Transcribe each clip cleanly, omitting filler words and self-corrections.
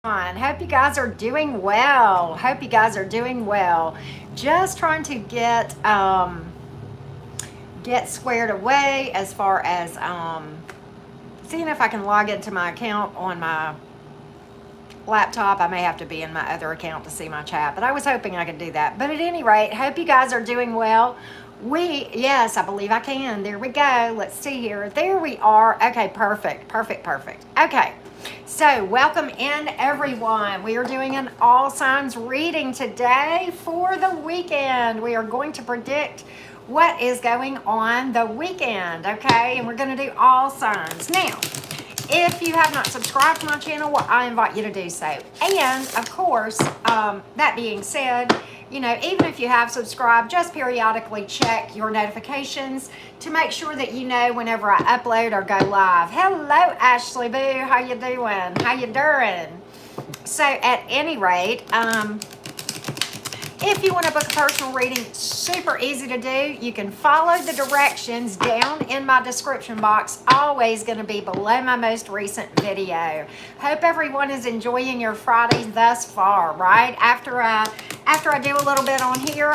Hope you guys are doing well. Hope you guys are doing well. Just trying to get squared away as far as seeing if I can log into my account on my laptop. I may have to be in my other account to see my chat, but I was hoping I could do that. But at any rate, hope you guys are doing well. Yes, I believe I can. There we go. Let's see here. There we are. Okay, perfect. Okay. So, welcome in everyone. We are doing an all signs reading today for the weekend. We are going to predict what is going on the weekend, okay? And we're going to do all signs. Now, if you have not subscribed to my channel, well, I invite you to do so. And, of course, that being said, you know, even if you have subscribed, just periodically check your notifications to make sure that you know whenever I upload or go live. Hello, Ashley Boo. How you doing? How you doing? So, at any rate, if you want to book a personal reading, super easy to do. You can follow the directions down in my description box. Always going to be below my most recent video. Hope everyone is enjoying your Friday thus far, right? After I do a little bit on here,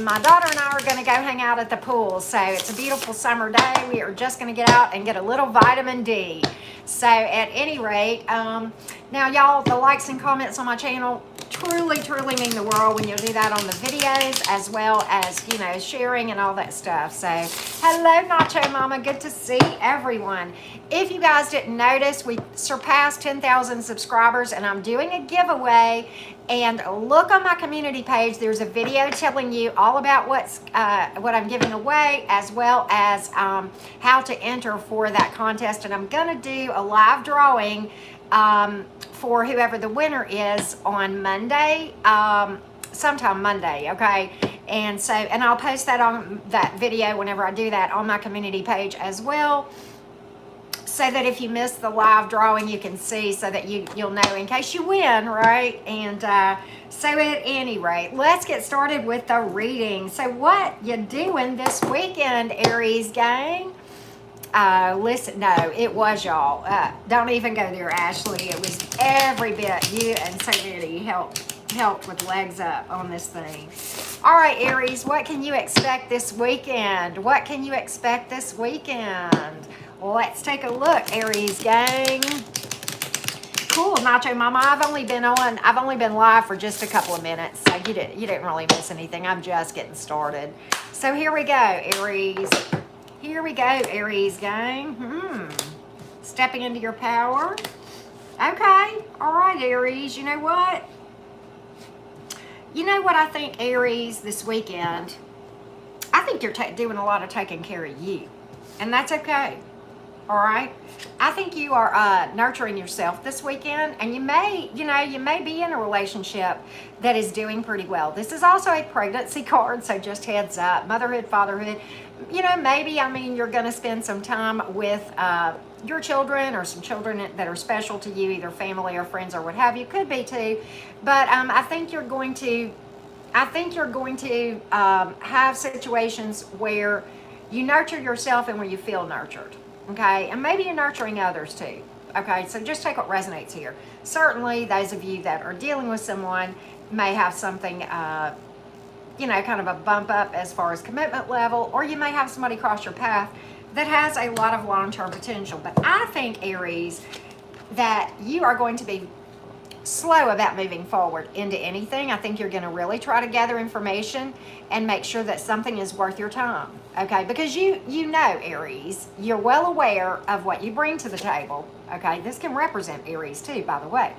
my daughter and I are going to go hang out at the pool. So it's a beautiful summer day. We are just going to get out and get a little vitamin D. So at any rate, now y'all, the likes and comments on my channel truly mean the world when you do that on the videos, as well as, you know, sharing and all that stuff. So hello, Nacho Mama. Good to see everyone. If you guys didn't notice, we surpassed 10,000 subscribers and I'm doing a giveaway. And look on my community page. There's a video telling you all about what I'm giving away, as well as how to enter for that contest. And I'm going to do a live drawing for whoever the winner is on Monday, sometime Monday, okay? And so, and I'll post that on that video whenever I do that on my community page as well, so that if you miss the live drawing, you can see, so that you'll know in case you win, right? And so at any rate, let's get started with the reading. So what you doing this weekend, Aries gang? Listen, no, it was y'all. Don't even go there, Ashley. It was every bit you and so many helped with legs up on this thing. All right, Aries, what can you expect this weekend? What can you expect this weekend? Let's take a look, Aries gang. Cool, Nacho Mama. I've only been live for just a couple of minutes, so you didn't really miss anything. I'm just getting started. So here we go, Aries. Here we go, Aries gang. Stepping into your power. Okay. All right, Aries. You know what? I think, Aries, this weekend, I think you're doing a lot of taking care of you. And that's okay. All right. I think you are nurturing yourself this weekend, and you may be in a relationship that is doing pretty well. This is also a pregnancy card, so just heads up. Motherhood, fatherhood. Maybe, you're going to spend some time with your children, or some children that are special to you, either family or friends or what have you. Could be too. But I think you're going to have situations where you nurture yourself and where you feel nurtured. Okay, and maybe you're nurturing others too. Okay, so just take what resonates here. Certainly, those of you that are dealing with someone may have something, kind of a bump up as far as commitment level, or you may have somebody cross your path that has a lot of long-term potential. But I think, Aries, that you are going to be slow about moving forward into anything. I think you're going to really try to gather information and make sure that something is worth your time. Okay, because you know, Aries, you're well aware of what you bring to the table. Okay, this can represent Aries too, by the way.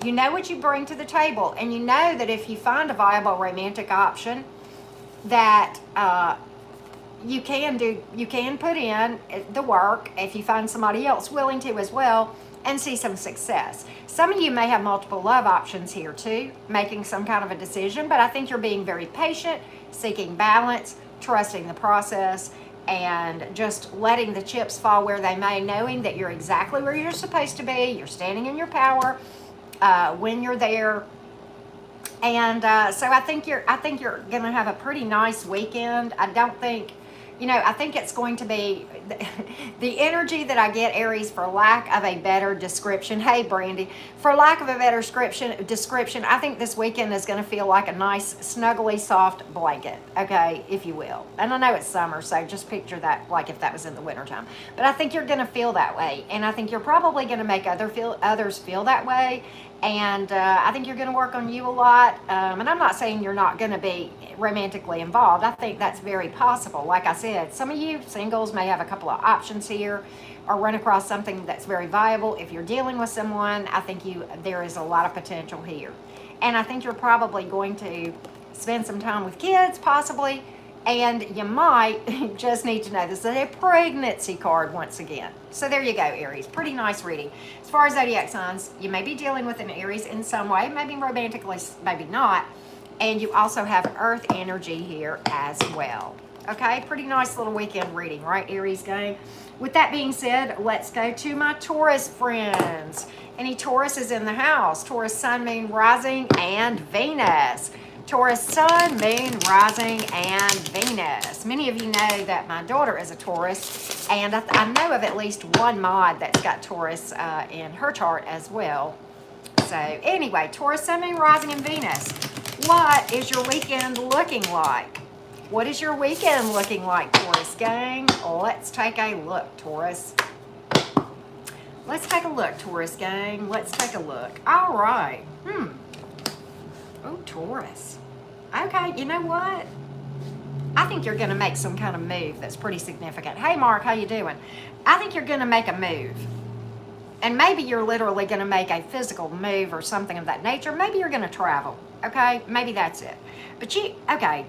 You know what you bring to the table, and you know that if you find a viable romantic option, that you can put in the work if you find somebody else willing to as well, and see some success. Some of you may have multiple love options here too, making some kind of a decision, but I think you're being very patient, seeking balance, trusting the process, and just letting the chips fall where they may, knowing that you're exactly where you're supposed to be. You're standing in your power when you're there. And so I think you're going to have a pretty nice weekend. I don't think You know, I think it's going to be the energy that I get, Aries, for lack of a better description. Hey, Brandy, for lack of a better description, I think this weekend is going to feel like a nice, snuggly, soft blanket, okay, if you will. And I know it's summer, so just picture that like if that was in the wintertime. But I think you're going to feel that way, and I think you're probably going to make others feel that way. And I think you're going to work on you a lot. And I'm not saying you're not going to be romantically involved. I think that's very possible. Like I said, some of you singles may have a couple of options here or run across something that's very viable. If you're dealing with someone, I think there is a lot of potential here. And I think you're probably going to spend some time with kids, possibly. And you might just need to know this is a pregnancy card once again. So there you go, Aries. Pretty nice reading. As far as zodiac signs, you may be dealing with an Aries in some way, maybe romantically, maybe not. And you also have Earth energy here as well. Okay, pretty nice little weekend reading, right, Aries gang? With that being said, let's go to my Taurus friends. Any Tauruses in the house? Taurus, Sun, Moon, Rising, and Venus. Taurus, Sun, Moon, Rising, and Venus. Many of you know that my daughter is a Taurus, and I know of at least one mod that's got Taurus in her chart as well. So anyway, Taurus, Sun, Moon, Rising, and Venus. What is your weekend looking like? What is your weekend looking like, Taurus gang? Let's take a look, Taurus. Let's take a look, Taurus gang. Let's take a look. All right. Oh, Taurus. Okay, you know what? I think you're going to make some kind of move that's pretty significant. Hey, Mark, how you doing? I think you're going to make a move. And maybe you're literally going to make a physical move or something of that nature. Maybe you're going to travel, okay? Maybe that's it. But okay,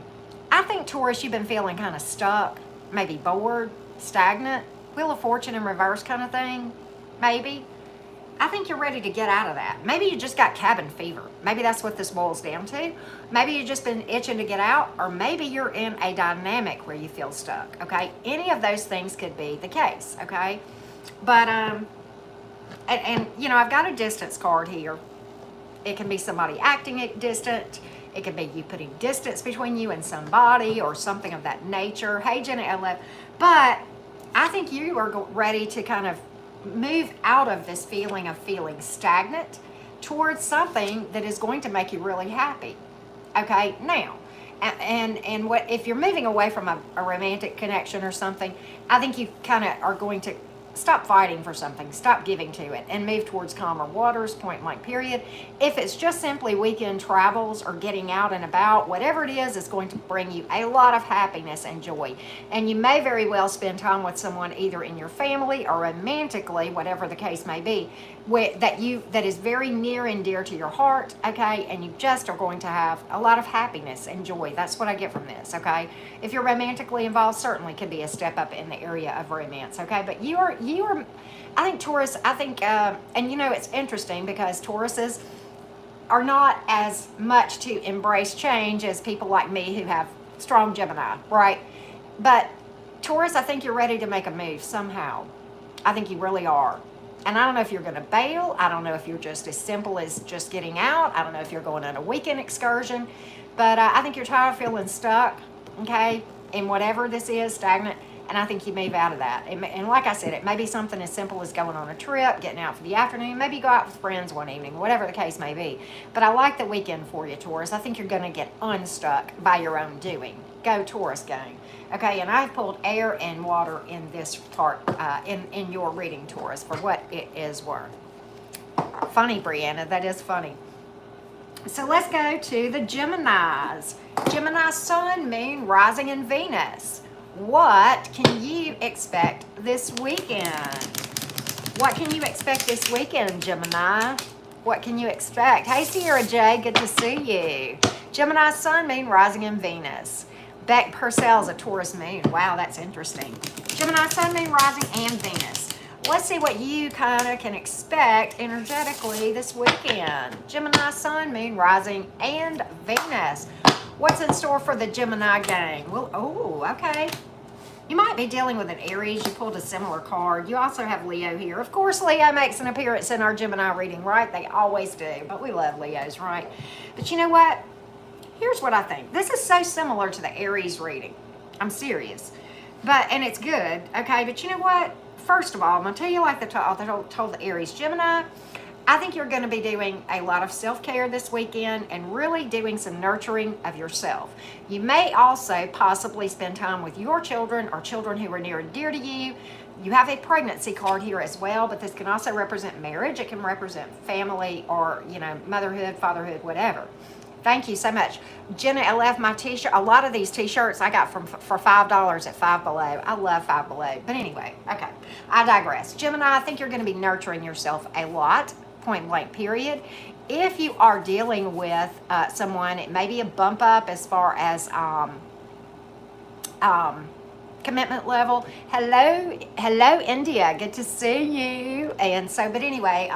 I think, Taurus, you've been feeling kind of stuck, maybe bored, stagnant, Wheel of Fortune in reverse kind of thing, maybe. I think you're ready to get out of that. Maybe you just got cabin fever. Maybe that's what this boils down to. Maybe you've just been itching to get out, or maybe you're in a dynamic where you feel stuck, okay? Any of those things could be the case, okay? But, and you know, I've got a distance card here. It can be somebody acting distant. It could be you putting distance between you and somebody or something of that nature. Hey, Jenna LF. But I think you are ready to kind of move out of this feeling of feeling stagnant towards something that is going to make you really happy. Okay, now, and what if you're moving away from a romantic connection or something, I think you kind of are going to stop fighting for something, stop giving to it, and move towards calmer waters, point blank period. If it's just simply weekend travels or getting out and about, whatever it is going to bring you a lot of happiness and joy. And you may very well spend time with someone either in your family or romantically, whatever the case may be, that is very near and dear to your heart, okay? And you just are going to have a lot of happiness and joy. That's what I get from this, okay? If you're romantically involved, certainly could be a step up in the area of romance, okay? But you are, I think Taurus, and you know, it's interesting because Tauruses are not as much to embrace change as people like me who have strong Gemini, right? But Taurus, I think you're ready to make a move somehow. I think you really are. And I don't know if you're going to bail. I don't know if you're just as simple as just getting out. I don't know if you're going on a weekend excursion. But I think you're tired of feeling stuck, okay, in whatever this is, stagnant. And I think you move out of that. And like I said, it may be something as simple as going on a trip, getting out for the afternoon, maybe go out with friends one evening, whatever the case may be. But I like the weekend for you, Taurus. I think you're going to get unstuck by your own doing. Go, Taurus gang. Okay, and I've pulled air and water in this part, in your reading, Taurus, for what it is worth. Funny, Brianna, that is funny. So let's go to the Geminis. Gemini, Sun, Moon, Rising, and Venus. What can you expect this weekend? What can you expect this weekend, Gemini? What can you expect? Hey, Sierra J, good to see you. Gemini, Sun, Moon, Rising, and Venus. Beck Purcell's a Taurus moon. Wow, that's interesting. Gemini, Sun, Moon, Rising, and Venus. Let's see what you kind of can expect energetically this weekend. Gemini, Sun, Moon, Rising, and Venus. What's in store for the Gemini gang? Well, oh, okay. You might be dealing with an Aries. You pulled a similar card. You also have Leo here. Of course, Leo makes an appearance in our Gemini reading, right? They always do, but we love Leos, right? But you know what? Here's what I think. This is so similar to the Aries reading. I'm serious. But, and it's good, okay? But you know what? First of all, I'm going to tell you like I told the Aries, Gemini, I think you're going to be doing a lot of self-care this weekend and really doing some nurturing of yourself. You may also possibly spend time with your children or children who are near and dear to you. You have a pregnancy card here as well, but this can also represent marriage. It can represent family or, you know, motherhood, fatherhood, whatever. Thank you so much. Jenna, I love my t-shirt. A lot of these t-shirts I got for $5 at Five Below. I love Five Below. But anyway, okay, I digress. Gemini, I think you're going to be nurturing yourself a lot, point blank, period. If you are dealing with someone, it may be a bump up as far as commitment level. Hello, India. Good to see you. And so, but anyway,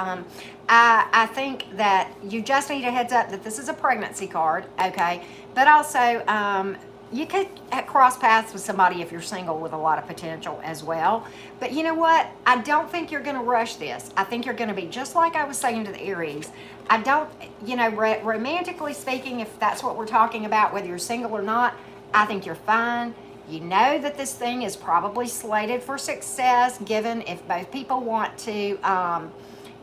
I think that you just need a heads up that this is a pregnancy card, okay? But also, you could cross paths with somebody if you're single with a lot of potential as well. But you know what? I don't think you're going to rush this. I think you're going to be just like I was saying to the Aries. I don't, you know, romantically speaking, if that's what we're talking about, whether you're single or not, I think you're fine. You know that this thing is probably slated for success, given if both people want to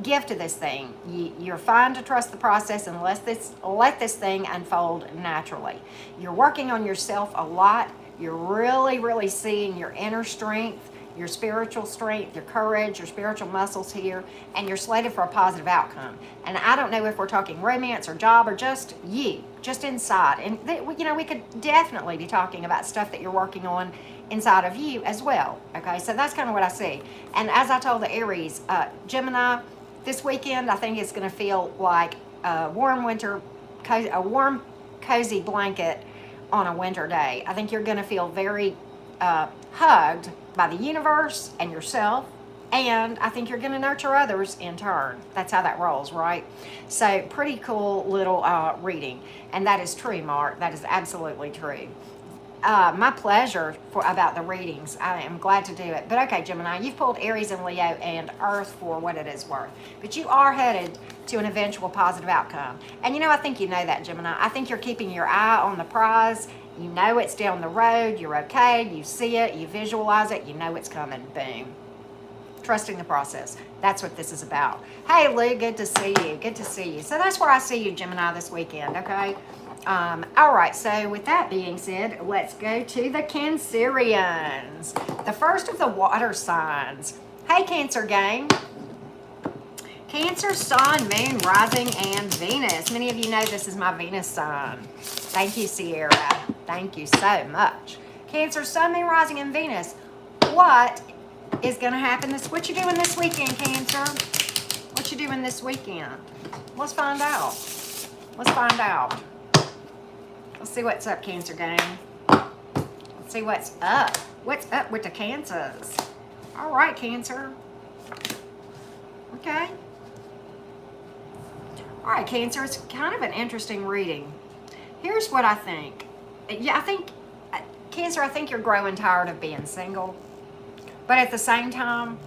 give to this thing. You're fine to trust the process and let this thing unfold naturally. You're working on yourself a lot. You're really, really seeing your inner strength, your spiritual strength, your courage, your spiritual muscles here, and you're slated for a positive outcome. And I don't know if we're talking romance or job or just you, just inside. And you know, we could definitely be talking about stuff that you're working on inside of you as well. Okay, so that's kind of what I see. And as I told the Aries, Gemini, this weekend I think it's going to feel like a warm winter, a warm, cozy blanket on a winter day. I think you're going to feel very hugged by the universe and yourself, and I think you're going to nurture others in turn. That's how that rolls, right? So pretty cool little reading, and that is true, Mark. That is absolutely true. My pleasure about the readings. I am glad to do it. But okay, Gemini, you've pulled Aries and Leo and Earth for what it is worth. But you are headed to an eventual positive outcome. And you know, I think you know that, Gemini. I think you're keeping your eye on the prize. You know it's down the road. You're okay. You see it. You visualize it. You know it's coming. Boom. Trusting the process. That's what this is about. Hey, Lou, good to see you. Good to see you. So that's where I see you, Gemini, this weekend, okay? All right, so with that being said, let's go to the Cancerians, the first of the water signs. Hey, Cancer gang. Cancer, Sun, Moon, Rising, and Venus. Many of you know this is my Venus sign. Thank you, Sierra. Thank you so much. Cancer, Sun, Moon, Rising, and Venus. What is going to happen what you doing this weekend, Cancer? What you doing this weekend? Let's find out. Let's find out. Let's see what's up, Cancer gang. Let's see what's up. What's up with the Cancers? All right, Cancer. Okay. All right, Cancer, it's kind of an interesting reading. Here's what I think. Yeah, I think, Cancer, I think you're growing tired of being single. But at the same time,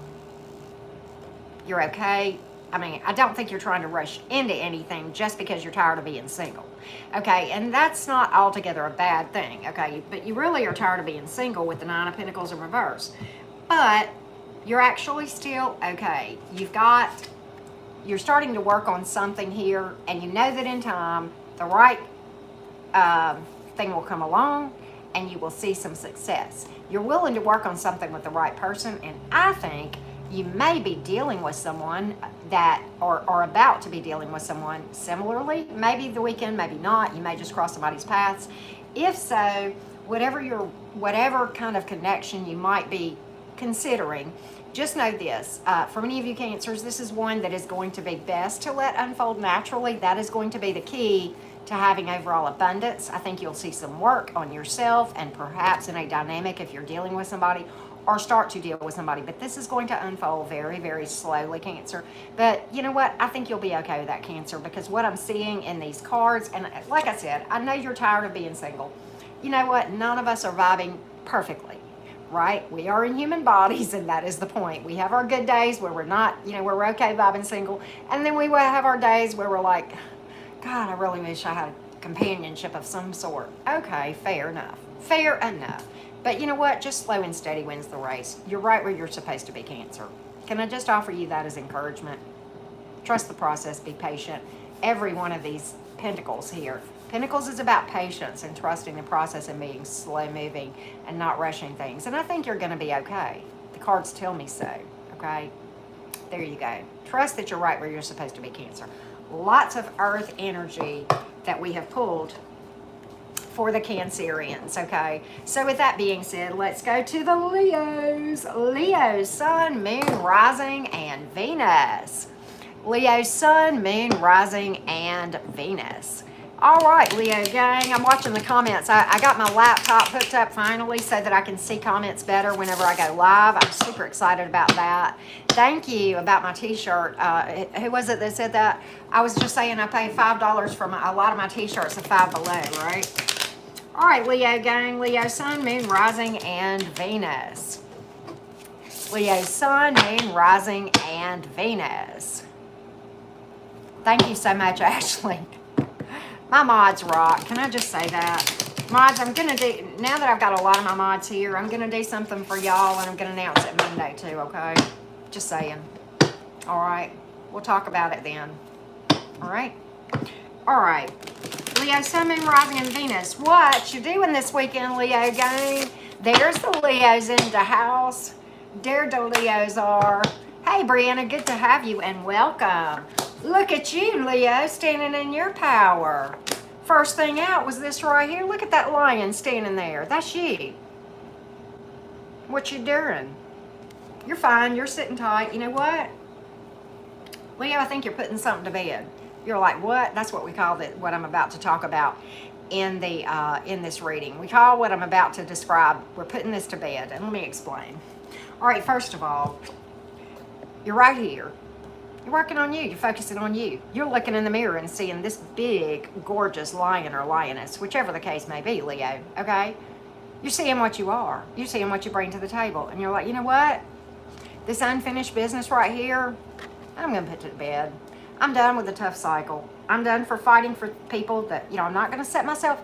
you're okay. I mean, I don't think you're trying to rush into anything just because you're tired of being single. Okay, and that's not altogether a bad thing, okay? But you really are tired of being single with the Nine of Pentacles in reverse. But you're actually still okay. You're starting to work on something here, and you know that in time, the right thing will come along, and you will see some success. You're willing to work on something with the right person, and I think you may be dealing with someone that, or about to be dealing with someone similarly. Maybe the weekend, maybe not. You may just cross somebody's paths. If so, whatever kind of connection you might be considering, just know this. For many of you Cancers, this is one that is going to be best to let unfold naturally. That is going to be the key to having overall abundance. I think you'll see some work on yourself and perhaps in a dynamic if you're dealing with somebody, or start to deal with somebody. But this is going to unfold very, very slowly, Cancer. But you know what? I think you'll be okay with that, Cancer, because what I'm seeing in these cards, and like I said, I know you're tired of being single. You know what? None of us are vibing perfectly, right? We are in human bodies, and that is the point. We have our good days where we're not, you know, where we're okay vibing single. And then we will have our days where we're like, God, I really wish I had companionship of some sort. Okay, fair enough. Fair enough. But you know what? Just slow and steady wins the race. You're right where you're supposed to be, Cancer. Can I just offer you that as encouragement? Trust the process. Be patient. Every one of these pentacles here. Pentacles is about patience and trusting the process and being slow moving and not rushing things. And I think you're going to be okay. The cards tell me so. Okay? There you go. Trust that you're right where you're supposed to be, Cancer. Lots of earth energy that we have pulled for the Cancerians, okay? So with that being said, let's go to the Leos. Leo's Sun, Moon, Rising, and Venus. Leo's Sun, Moon, Rising, and Venus. All right, Leo gang, I'm watching the comments. I got my laptop hooked up finally so that I can see comments better whenever I go live. I'm super excited about that. Thank you about my t-shirt. Who was it that said that? I was just saying I paid $5 for a lot of my t-shirts are Five Below, right? All right, Leo gang, Leo Sun, Moon, Rising, and Venus. Leo Sun, Moon, Rising, and Venus. Thank you so much, Ashley. My mods rock. Can I just say that? Mods, I'm going to do, now that I've got a lot of my mods here, I'm going to do something for y'all, and I'm going to announce it Monday too, okay? Just saying. All right. We'll talk about it then. All right? All right. Leo, Sun, Moon, Rising, and Venus. What you doing this weekend, Leo gang? There's the Leos in the house. There the Leos are. Hey, Brianna, good to have you, and welcome. Look at you, Leo, standing in your power. First thing out was this right here. Look at that lion standing there. That's you. What you doing? You're fine. You're sitting tight. You know what? Leo, I think you're putting something to bed. You're like, what? That's what we call it, what I'm about to talk about in the in this reading. We call what I'm about to describe, we're putting this to bed. And let me explain. All right, first of all, you're right here. You're working on you. You're focusing on you. You're looking in the mirror and seeing this big, gorgeous lion or lioness, whichever the case may be, Leo, okay? You're seeing what you are. You're seeing what you bring to the table. And you're like, you know what? This unfinished business right here, I'm going to put it to bed. I'm done with the tough cycle. I'm done for fighting for people that, you know, I'm not going to set myself.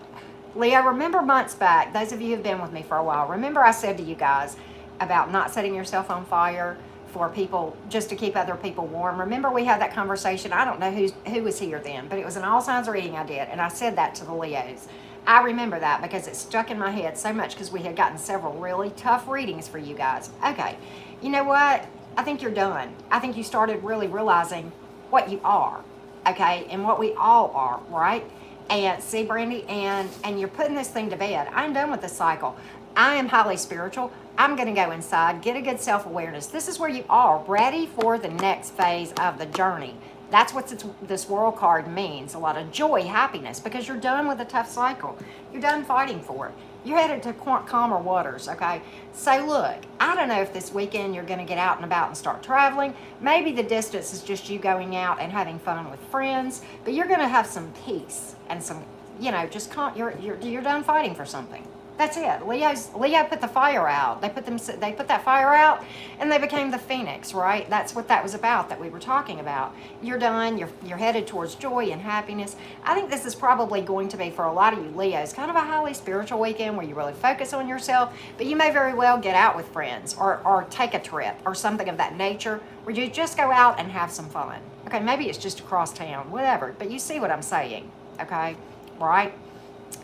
Leo, remember months back, those of you who have been with me for a while, remember I said to you guys about not setting yourself on fire for people, just to keep other people warm. Remember we had that conversation. I don't know who was here then, but it was an all signs reading I did, and I said that to the Leos. I remember that because it stuck in my head so much because we had gotten several really tough readings for you guys. Okay, you know what? I think you're done. I think you started really realizing what you are, okay, and what we all are, right? And see, Brandy, and you're putting this thing to bed. I'm done with this cycle. I am highly spiritual. I'm going to go inside, get a good self-awareness. This is where you are, ready for the next phase of the journey. That's what this world card means. A lot of joy, happiness, because you're done with the tough cycle. You're done fighting for it. You're headed to calmer waters, okay? So look, I don't know if this weekend you're going to get out and about and start traveling. Maybe the distance is just you going out and having fun with friends, but you're going to have some peace and some, you know, just you're done fighting for something. That's it. Leo put the fire out. They put that fire out, and they became the phoenix, right? That's what that was about, that we were talking about. You're done. You're headed towards joy and happiness. I think this is probably going to be, for a lot of you Leos, kind of a highly spiritual weekend where you really focus on yourself, but you may very well get out with friends or take a trip or something of that nature where you just go out and have some fun. Okay, maybe it's just across town, whatever, but you see what I'm saying, okay? Right?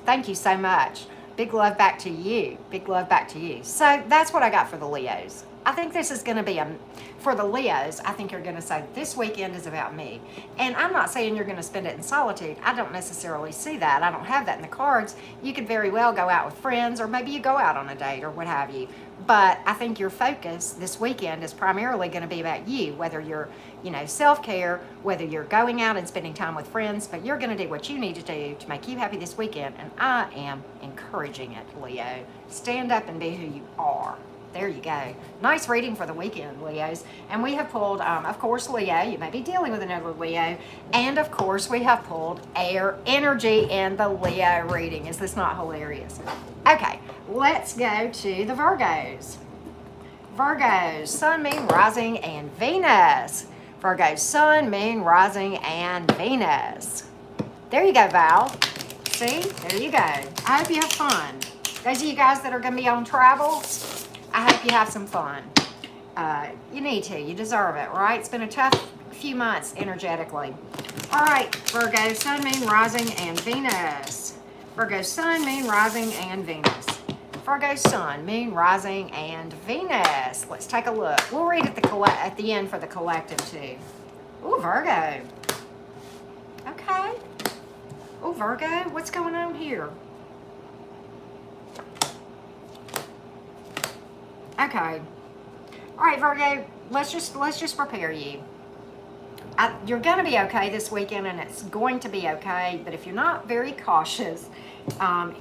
Thank you so much. Big love back to you. Big love back to you. So that's what I got for the Leos. I think this is going to be for the Leos, I think you're going to say, this weekend is about me. And I'm not saying you're going to spend it in solitude. I don't necessarily see that. I don't have that in the cards. You could very well go out with friends, or maybe you go out on a date or what have you. But I think your focus this weekend is primarily going to be about you, whether you're, you know, self-care, whether you're going out and spending time with friends, but you're going to do what you need to do to make you happy this weekend. And I am encouraging it, Leo. Stand up and be who you are. There you go. Nice reading for the weekend, Leos. And we have pulled, of course, Leo. You may be dealing with another Leo. And, of course, we have pulled air energy in the Leo reading. Is this not hilarious? Okay, let's go to the Virgos. Virgos, Sun, Moon, Rising, and Venus. Virgos, Sun, Moon, Rising, and Venus. There you go, Val. See? There you go. I hope you have fun. Those of you guys that are going to be on travels, I hope you have some fun. You need to. You deserve it, right? It's been a tough few months energetically. All right, Virgo, Sun, Moon, Rising, and Venus. Virgo, Sun, Moon, Rising, and Venus. Virgo, Sun, Moon, Rising, and Venus. Let's take a look. We'll read at the end for the collective too. Ooh, Virgo. Okay. Ooh, Virgo, what's going on here? Okay. All right, Virgo, let's just prepare you. You're going to be okay this weekend, and it's going to be okay, but if you're not very cautious,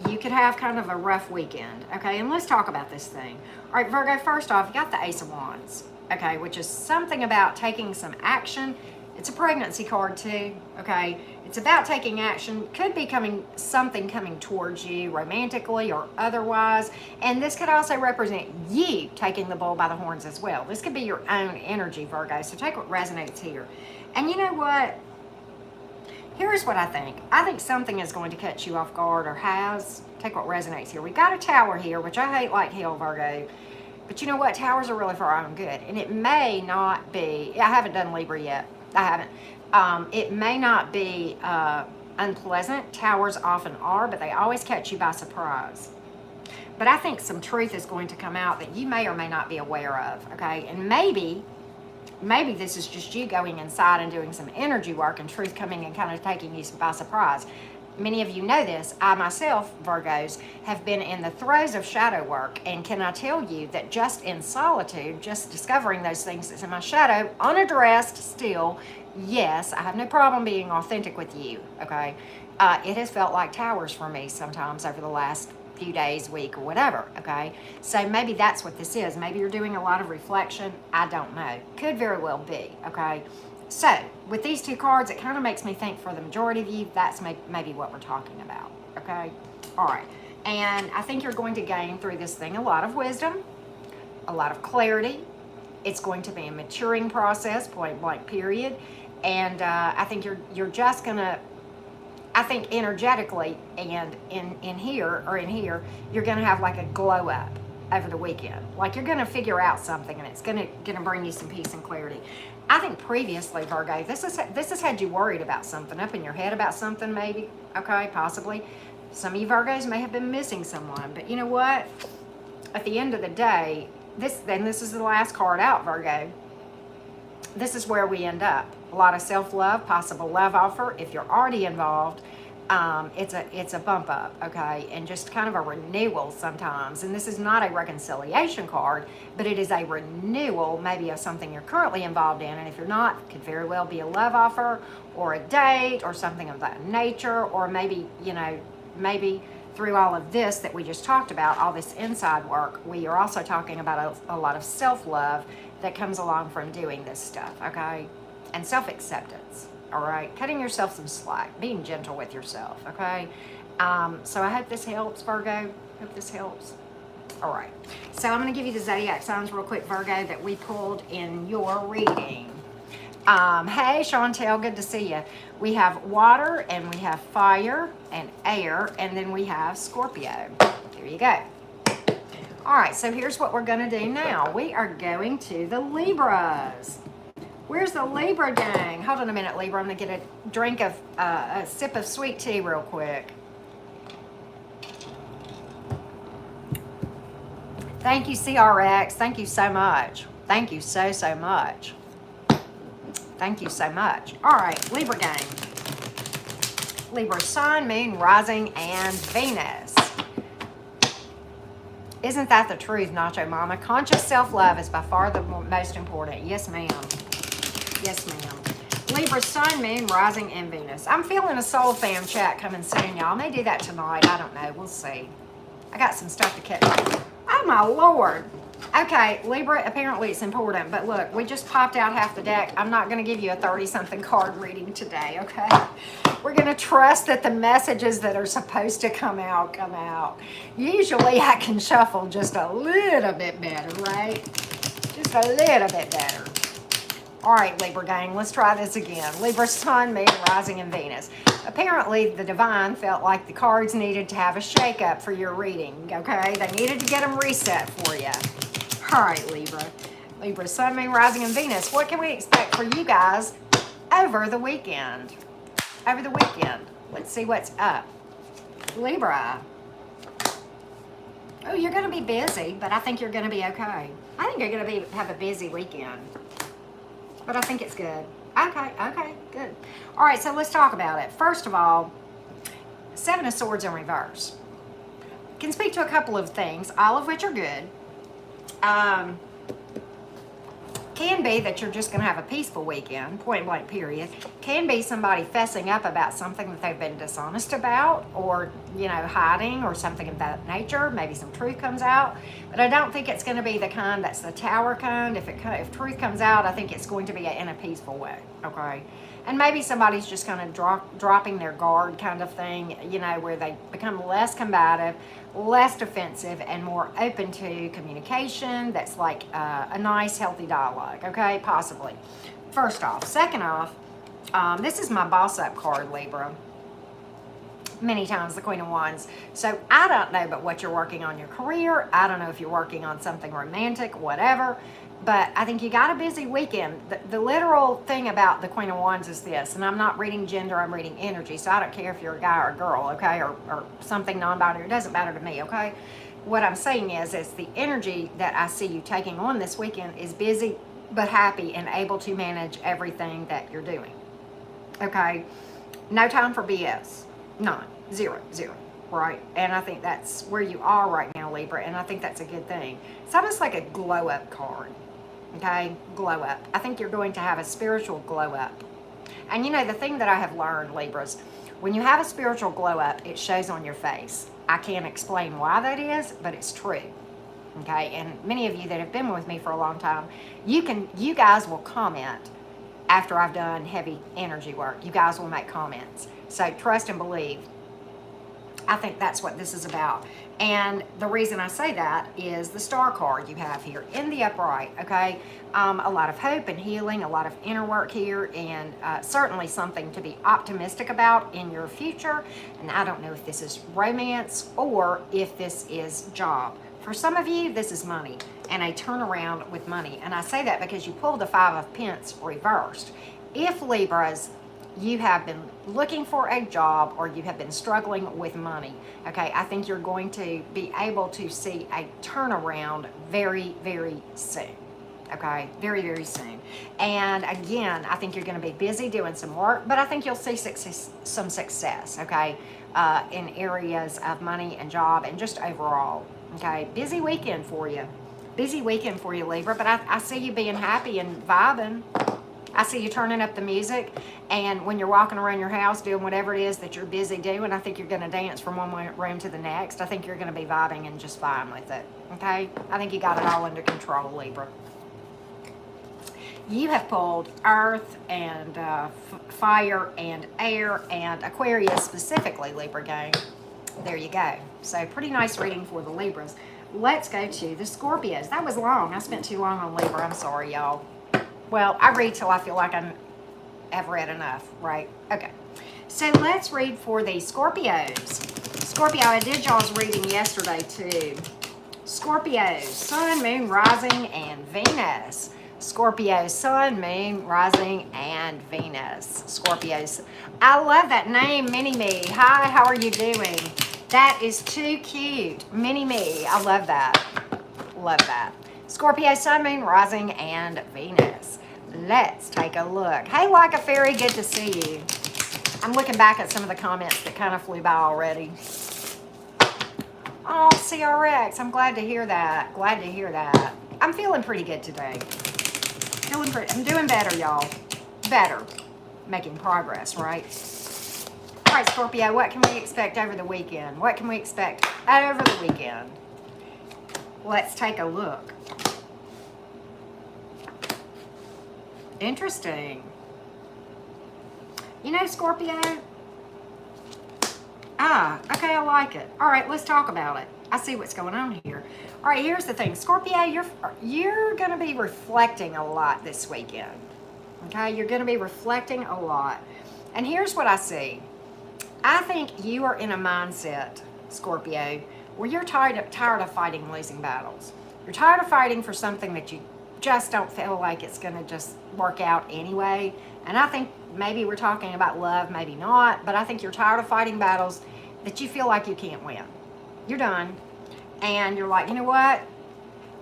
you could have kind of a rough weekend, okay? And let's talk about this thing. All right, Virgo, first off, you got the Ace of Wands, okay, which is something about taking some action. It's a pregnancy card too, okay? It's about taking action. Could be something coming towards you romantically or otherwise. And this could also represent you taking the bull by the horns as well. This could be your own energy, Virgo. So take what resonates here. And you know what? Here's what I think. I think something is going to catch you off guard or has. Take what resonates here. We got a tower here, which I hate like hell, Virgo. But you know what? Towers are really for our own good. And it may not be, I haven't done Libra yet. I haven't. It may not be unpleasant. Towers often are, but they always catch you by surprise. But I think some truth is going to come out that you may or may not be aware of, okay? And maybe this is just you going inside and doing some energy work and truth coming and kind of taking you by surprise. Many of you know this. I myself, Virgos, have been in the throes of shadow work, and can I tell you that just in solitude, just discovering those things that's in my shadow, unaddressed still, yes, I have no problem being authentic with you, okay? It has felt like towers for me sometimes over the last few days, week, or whatever, okay? So maybe that's what this is. Maybe you're doing a lot of reflection. I don't know. Could very well be, okay? So, with these two cards, it kind of makes me think for the majority of you, that's maybe what we're talking about, okay? All right. And I think you're going to gain through this thing a lot of wisdom, a lot of clarity. It's going to be a maturing process, point blank, period. And I think you're just going to, I think energetically and in here, you're going to have like a glow up over the weekend. Like you're going to figure out something, and it's going to bring you some peace and clarity. I think previously, Virgo, this has had you worried about something, up in your head about something maybe, okay, possibly. Some of you Virgos may have been missing someone, but you know what? At the end of the day, this is the last card out, Virgo. This is where we end up. A lot of self-love, possible love offer. If you're already involved, it's a bump up, okay, and just kind of a renewal sometimes. And this is not a reconciliation card, but it is a renewal maybe of something you're currently involved in. And if you're not, it could very well be a love offer or a date or something of that nature. Or maybe, you know, maybe through all of this that we just talked about, all this inside work, we are also talking about a lot of self-love that comes along from doing this stuff, okay, and self-acceptance. All right, cutting yourself some slack, being gentle with yourself, okay? So I hope this helps, Virgo. Hope this helps. All right, so I'm going to give you the zodiac signs real quick, Virgo, that we pulled in your reading. Hey, Chantel, good to see you. We have water, and we have fire and air, and then we have Scorpio. There you go. All right, so here's what we're going to do now. We are going to the Libras. Where's the Libra gang? Hold on a minute, Libra. I'm going to get a drink of, a sip of sweet tea real quick. Thank you, CRX. Thank you so much. Thank you so much. Thank you so much. All right, Libra gang. Libra Sun, Moon, Rising, and Venus. Isn't that the truth, Nacho Mama? Conscious self-love is by far the most important. Yes, ma'am. Yes, ma'am. Libra, Sun, Moon, Rising, and Venus. I'm feeling a Soul Fam chat coming soon, y'all. I may do that tonight. I don't know. We'll see. I got some stuff to catch. Oh, my Lord. Okay, Libra, apparently it's important. But look, we just popped out half the deck. I'm not going to give you a 30-something card reading today, okay? We're going to trust that the messages that are supposed to come out, come out. Usually I can shuffle just a little bit better, right? Just a little bit better. All right, Libra gang, let's try this again. Libra, Sun, Moon, Rising, and Venus. Apparently, the Divine felt like the cards needed to have a shake-up for your reading, okay? They needed to get them reset for you. All right, Libra. Libra, Sun, Moon, Rising, and Venus. What can we expect for you guys over the weekend? Over the weekend. Let's see what's up. Libra. Oh, you're going to be busy, but I think you're going to be okay. I think you're going to have a busy weekend. But I think it's good. Okay, good. All right, so let's talk about it. First of all, Seven of Swords in reverse. Can speak to a couple of things, all of which are good. Can be that you're just going to have a peaceful weekend, point blank period. Can be somebody fessing up about something that they've been dishonest about, or, you know, hiding, or something of that nature. Maybe some truth comes out. But I don't think it's going to be the kind that's the Tower kind. If truth comes out, I think it's going to be in a peaceful way, okay? And maybe somebody's just kind of dropping their guard kind of thing, you know, where they become less combative, less defensive, and more open to communication. That's like a nice, healthy dialogue, okay? Possibly. First off. Second off, this is my boss up card, Libra. Many times the Queen of Wands. So I don't know but what you're working on your career. I don't know if you're working on something romantic, whatever. But I think you got a busy weekend. The literal thing about the Queen of Wands is this, and I'm not reading gender, I'm reading energy, so I don't care if you're a guy or a girl, okay, or something non-binary. It doesn't matter to me, okay? What I'm saying is the energy that I see you taking on this weekend is busy but happy and able to manage everything that you're doing, okay? No time for BS. None. Zero. Right? And I think that's where you are right now, Libra, and I think that's a good thing. It's almost like a glow-up card. Okay, glow up. I think you're going to have a spiritual glow up. And you know, the thing that I have learned, Libras, when you have a spiritual glow up, it shows on your face. I can't explain why that is, but it's true. Okay, and many of you that have been with me for a long time, you guys will comment after I've done heavy energy work. You guys will make comments. So trust and believe. I think that's what this is about. And the reason I say that is the Star card you have here in the upright, okay? A lot of hope and healing, a lot of inner work here, and certainly something to be optimistic about in your future. And I don't know if this is romance or if this is job. For some of you, this is money and a turnaround with money. And I say that because you pulled the Five of Pence reversed. If Libras, you have been looking for a job or you have been struggling with money, okay, I think you're going to be able to see a turnaround very, very soon, okay, very, very soon. And again, I think you're going to be busy doing some work, but I think you'll see some success, okay, in areas of money and job and just overall, okay. Busy weekend for you, Libra, but I see you being happy and vibing. I see you turning up the music, and when you're walking around your house doing whatever it is that you're busy doing, I think you're going to dance from one room to the next. I think you're going to be vibing and just fine with it, okay? I think you got it all under control, Libra. You have pulled Earth and Fire and Air and Aquarius specifically, Libra gang. There you go. So pretty nice reading for the Libras. Let's go to the Scorpios. That was long. I spent too long on Libra. I'm sorry, y'all. Well, I read till I feel like I've read enough, right? Okay. So let's read for the Scorpios. Scorpio, I did y'all's reading yesterday too. Scorpio, Sun, Moon, Rising, and Venus. Scorpio, Sun, Moon, Rising, and Venus. Scorpios. I love that name, Mini-Me. Hi, how are you doing? That is too cute. Mini-Me. I love that. Love that. Scorpio, Sun, Moon, Rising, and Venus. Let's take a look. Hey, Like a Fairy, good to see you. I'm looking back at some of the comments that kind of flew by already. Oh, CRX, I'm glad to hear that. Glad to hear that. I'm feeling pretty good today. I'm doing better, y'all. Better. Making progress, right? All right, Scorpio, what can we expect over the weekend? What can we expect over the weekend? Let's take a look. Interesting. You know, Scorpio? Okay, I like it. All right, let's talk about it. I see what's going on here. All right, here's the thing. Scorpio, you're going to be reflecting a lot this weekend. Okay, you're going to be reflecting a lot. And here's what I see. I think you are in a mindset, Scorpio, where you're tired of fighting losing battles. You're tired of fighting for something that you just don't feel like it's going to just work out anyway. And I think maybe we're talking about love, maybe not, but I think you're tired of fighting battles that you feel like you can't win. You're done. And you're like, you know what?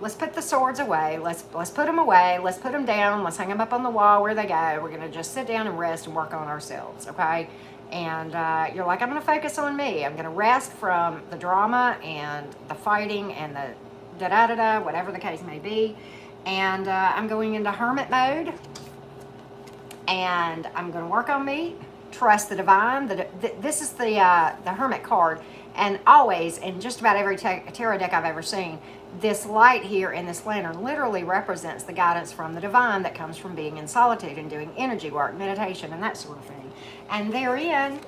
Let's put the swords away. Let's put them away. Let's put them down. Let's hang them up on the wall where they go. We're going to just sit down and rest and work on ourselves, okay? And you're like, I'm going to focus on me. I'm going to rest from the drama and the fighting and the da-da-da-da, whatever the case may be. And I'm going into hermit mode. And I'm going to work on me. Trust the divine. This is the hermit card. And always, in just about every tarot deck I've ever seen, this light here in this lantern literally represents the guidance from the divine that comes from being in solitude and doing energy work, meditation, and that sort of thing. And therein,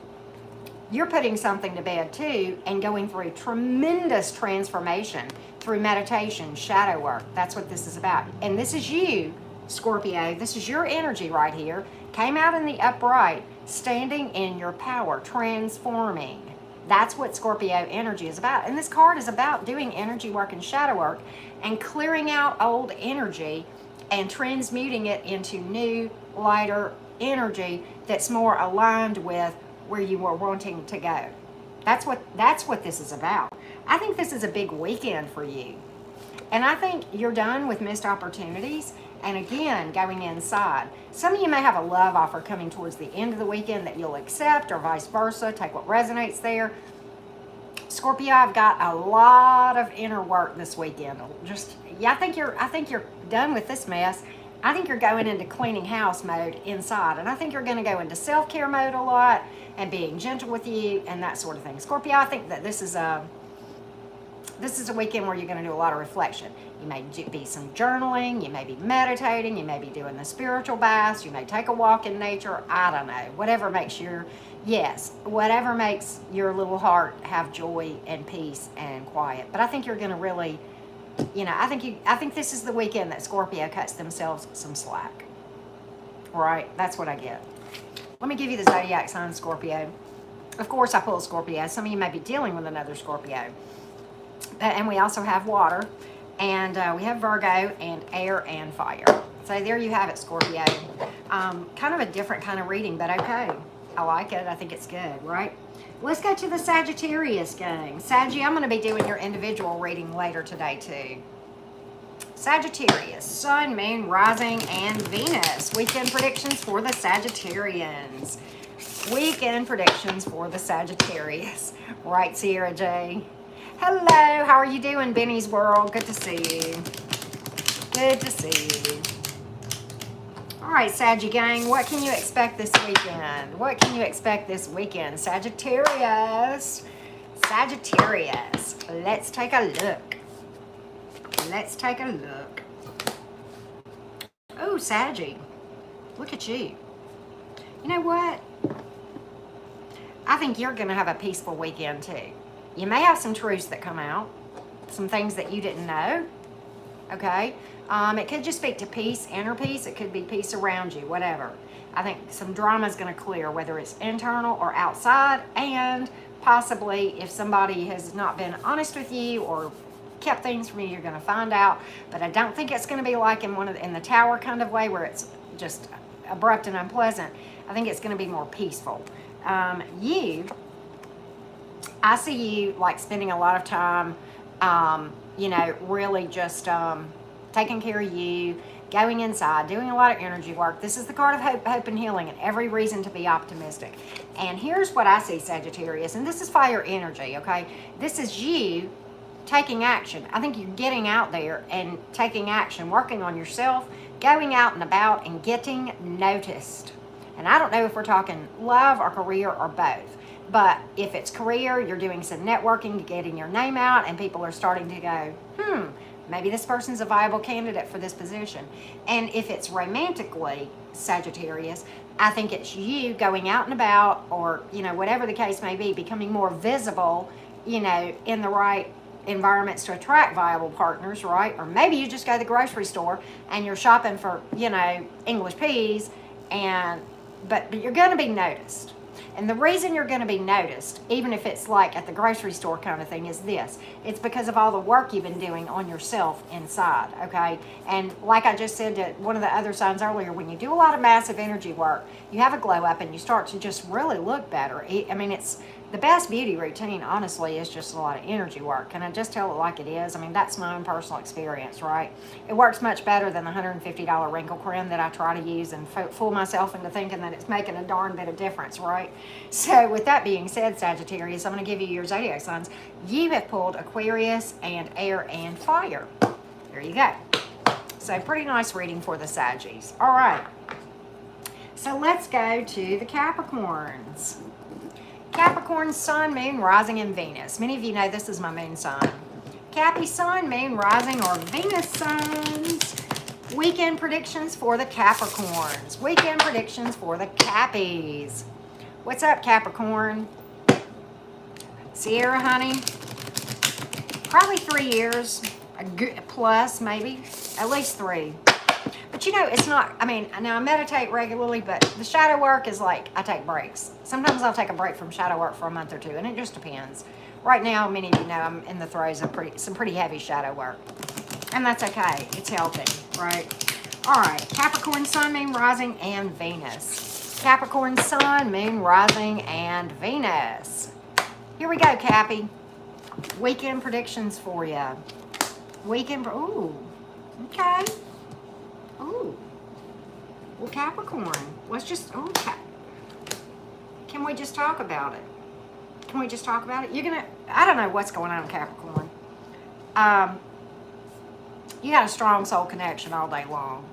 you're putting something to bed too and going through tremendous transformation through meditation, shadow work. That's what this is about. And this is you, Scorpio. This is your energy right here. Came out in the upright, standing in your power, transforming. That's what Scorpio energy is about. And this card is about doing energy work and shadow work and clearing out old energy and transmuting it into new, lighter energy that's more aligned with where you were wanting to go. That's what this is about. I think this is a big weekend for you. And I think you're done with missed opportunities. And again, going inside. Some of you may have a love offer coming towards the end of the weekend that you'll accept, or vice versa. Take what resonates there. Scorpio, I've got a lot of inner work this weekend. I think you're done with this mess. I think you're going into cleaning house mode inside. And I think you're going to go into self-care mode a lot and being gentle with you and that sort of thing. Scorpio, I think that this is a weekend where you're going to do a lot of reflection. You may be some journaling, you may be meditating, you may be doing the spiritual baths, you may take a walk in nature, I don't know. Whatever makes your little heart have joy and peace and quiet. But I think you're going to really, I think this is the weekend that Scorpio cuts themselves some slack. Right? That's what I get. Let me give you the zodiac sign, Scorpio. Of course, I pulled Scorpio. Some of you may be dealing with another Scorpio. And we also have water, and we have Virgo, and air and fire. So there you have it, Scorpio. Kind of a different kind of reading, but okay. I like it. I think it's good, right? Let's go to the Sagittarius gang. Saggy, I'm going to be doing your individual reading later today, too. Sagittarius, Sun, Moon, Rising, and Venus. Weekend predictions for the Sagittarians. Weekend predictions for the Sagittarius. Right, Sierra J. Hello, how are you doing, Benny's World? Good to see you. Good to see you. All right, Saggy gang, what can you expect this weekend? What can you expect this weekend? Sagittarius. Sagittarius. Let's take a look. Let's take a look. Oh, Saggy. Look at you. You know what? I think you're going to have a peaceful weekend, too. You may have some truths that come out, some things that you didn't know, okay? It could just speak to peace, inner peace. It could be peace around you, whatever. I think some drama is going to clear, whether it's internal or outside, and possibly if somebody has not been honest with you or kept things from you, you're going to find out. But I don't think it's going to be like in the tower kind of way where it's just abrupt and unpleasant. I think it's going to be more peaceful. I see you like spending a lot of time, really just taking care of you, going inside, doing a lot of energy work. This is the card of hope and healing, and every reason to be optimistic. And here's what I see, Sagittarius, and this is fire energy, okay? This is you taking action. I think you're getting out there and taking action, working on yourself, going out and about and getting noticed. And I don't know if we're talking love or career or both. But if it's career, you're doing some networking, getting your name out, and people are starting to go, maybe this person's a viable candidate for this position. And if it's romantically, Sagittarius, I think it's you going out and about, or, whatever the case may be, becoming more visible, in the right environments to attract viable partners, right? Or maybe you just go to the grocery store and you're shopping for, English peas, But you're going to be noticed. And the reason you're going to be noticed, even if it's like at the grocery store kind of thing, is this. It's because of all the work you've been doing on yourself inside, okay? And like I just said to one of the other signs earlier, when you do a lot of massive energy work, you have a glow up and you start to just really look better. I mean, it's the best beauty routine, honestly, is just a lot of energy work. Can I just tell it like it is? I mean, that's my own personal experience, right? It works much better than the $150 wrinkle cream that I try to use and fool myself into thinking that it's making a darn bit of difference, right? So with that being said, Sagittarius, I'm going to give you your zodiac signs. You have pulled Aquarius and air and fire. There you go. So pretty nice reading for the Saggies. All right. So let's go to the Capricorns. Capricorn, Sun, Moon, Rising, and Venus. Many of you know this is my moon sign. Cappy, Sun, Moon, Rising, or Venus signs. Weekend predictions for the Capricorns. Weekend predictions for the Cappies. What's up, Capricorn? Sierra, honey. Probably 3 years plus, maybe. At least 3. But you know, it's not, I mean, now I meditate regularly, but the shadow work is like, I take breaks. Sometimes I'll take a break from shadow work for a month or two, and it just depends. Right now, many of you know I'm in the throes of some pretty heavy shadow work. And that's okay. It's healthy, right? All right, Capricorn, Sun, Moon, Rising, and Venus. Capricorn, Sun, Moon, Rising, and Venus. Here we go, Cappy. Weekend predictions for you. Ooh, okay. Ooh. Well, Capricorn, let's just, can we just talk about it? Can we just talk about it? I don't know what's going on, Capricorn. You got a strong soul connection all day long.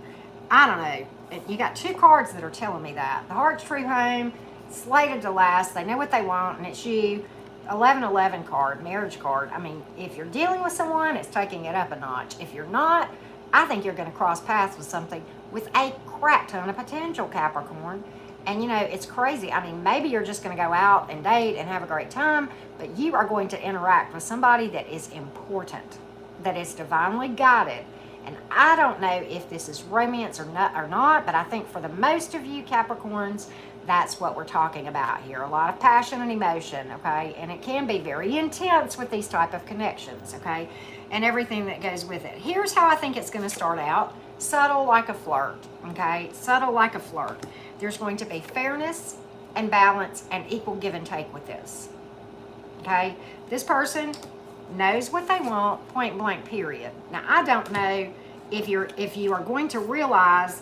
I don't know. You got 2 cards that are telling me that. The Heart's True Home, slated to last. They know what they want, and it's you. 1111 card, marriage card. I mean, if you're dealing with someone, it's taking it up a notch. If you're not, I think you're going to cross paths with something with a crap ton of potential, Capricorn. And you know, it's crazy. I mean, maybe you're just going to go out and date and have a great time, but you are going to interact with somebody that is important, that is divinely guided. And I don't know if this is romance or not, but I think for the most of you Capricorns, that's what we're talking about here. A lot of passion and emotion, okay? And it can be very intense with these type of connections, okay? And everything that goes with it. Here's how I think it's going to start out. Subtle like a flirt, okay? Subtle like a flirt. There's going to be fairness and balance and equal give and take with this, okay? This person knows what they want, point blank, period. Now, I don't know if you are going to realize,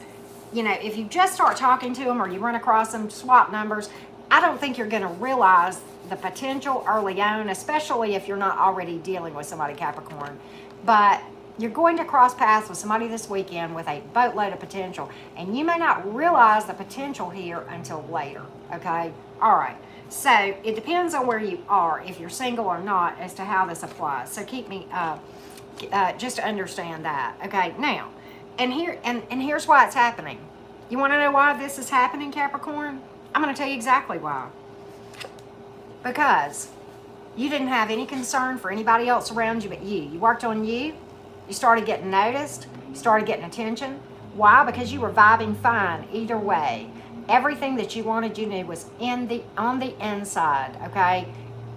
you know, if you just start talking to them or you run across them, swap numbers, I don't think you're going to realize the potential early on, especially if you're not already dealing with somebody, Capricorn. But you're going to cross paths with somebody this weekend with a boatload of potential, and you may not realize the potential here until later, okay? All right. So it depends on where you are, if you're single or not, as to how this applies. So keep me, just to understand that. Okay, now, and here's why it's happening. You want to know why this is happening, Capricorn? I'm going to tell you exactly why. Because you didn't have any concern for anybody else around you but you. You worked on you. You started getting noticed. You started getting attention. Why? Because you were vibing fine either way. Everything that you wanted, you knew, was on the inside, okay?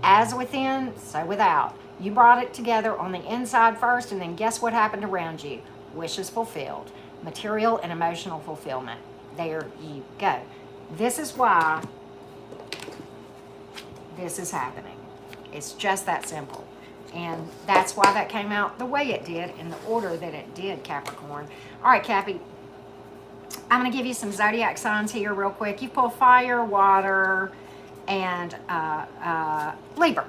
As within, so without. You brought it together on the inside first, and then guess what happened around you? Wishes fulfilled. Material and emotional fulfillment. There you go. This is why this is happening. It's just that simple. And that's why that came out the way it did, in the order that it did, Capricorn. All right, Cappy. I'm going to give you some zodiac signs here real quick. You pull fire, water, and Libra.